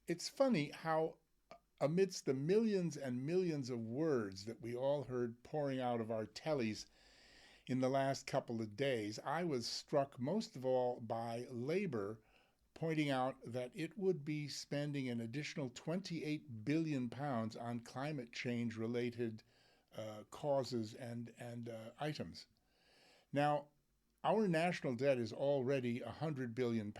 It's funny how, amidst the millions and millions of words that we all heard pouring out of our tellies in the last couple of days, I was struck most of all by Labour pointing out that it would be spending an additional £28 billion on climate change related causes and items. Now, our national debt is already £100 billion,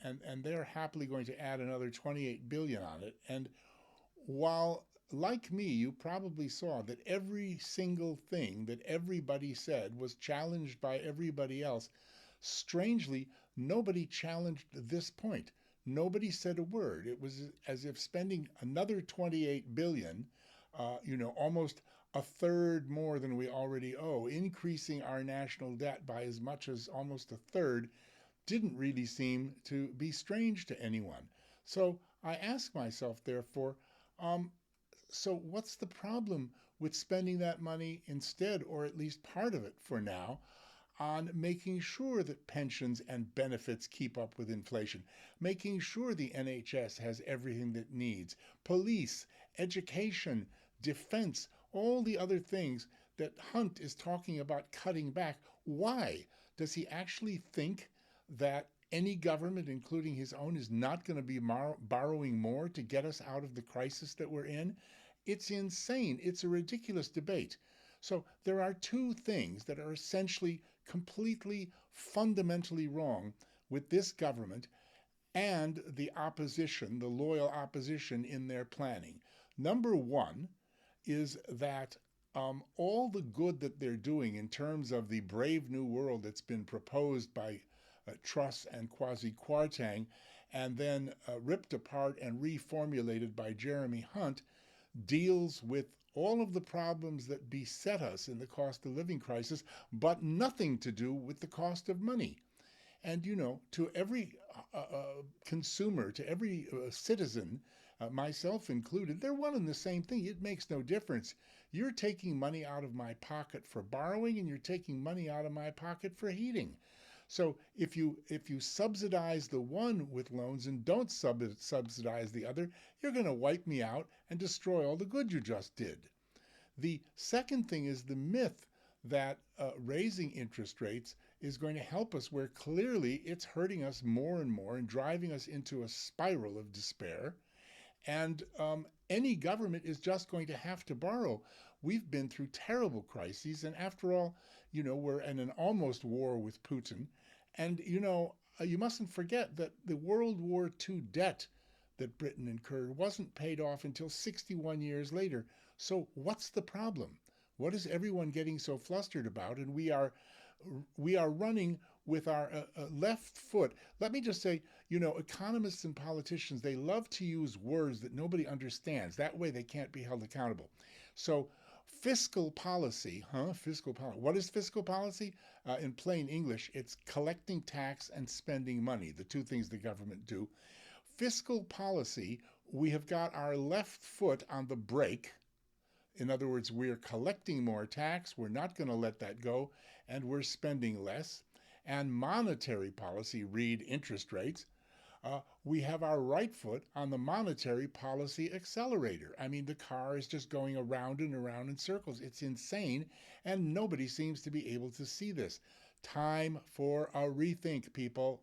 and they're happily going to add another 28 billion on it. And while, like me, you probably saw that every single thing that everybody said was challenged by everybody else, strangely, nobody challenged this point. Nobody said a word. It was as if spending another 28 billion, almost a third more than we already owe, increasing our national debt by as much as almost a third, didn't really seem to be strange to anyone. So I ask myself, therefore, um, so what's the problem with spending that money instead, or at least part of it for now, on making sure that pensions and benefits keep up with inflation, making sure the NHS has everything that it needs, police, education, defense, all the other things that Hunt is talking about cutting back. Why? Does he actually think that any government, including his own, is not going to be borrowing more to get us out of the crisis that we're in? It's insane. It's a ridiculous debate. So there are two things that are essentially completely fundamentally wrong with this government and the opposition, the loyal opposition in their planning. Number one is that all the good that they're doing in terms of the brave new world that's been proposed by Truss and Kwasi Kwarteng and then ripped apart and reformulated by Jeremy Hunt deals with all of the problems that beset us in the cost of living crisis, but nothing to do with the cost of money. And, to every consumer, to every citizen, myself included, they're one and the same thing. It makes no difference. You're taking money out of my pocket for borrowing, and you're taking money out of my pocket for heating. So if you subsidize the one with loans and don't subsidize the other, you're going to wipe me out and destroy all the good you just did. The second thing is the myth that raising interest rates is going to help us, where clearly it's hurting us more and more and driving us into a spiral of despair. And any government is just going to have to borrow. We've been through terrible crises. And after all, we're in an almost war with Putin. And, you mustn't forget that the World War II debt that Britain incurred wasn't paid off until 61 years later. So what's the problem? What is everyone getting so flustered about? And we are running with our left foot. Let me just say, economists and politicians, they love to use words that nobody understands. That way they can't be held accountable. So fiscal policy, Fiscal policy. What is fiscal policy? In plain English, it's collecting tax and spending money, the two things the government do. Fiscal policy, we have got our left foot on the brake. In other words, we're collecting more tax, we're not going to let that go, and we're spending less. And monetary policy, read interest rates, we have our right foot on the monetary policy accelerator. I mean, the car is just going around and around in circles. It's insane, and nobody seems to be able to see this. Time for a rethink, people.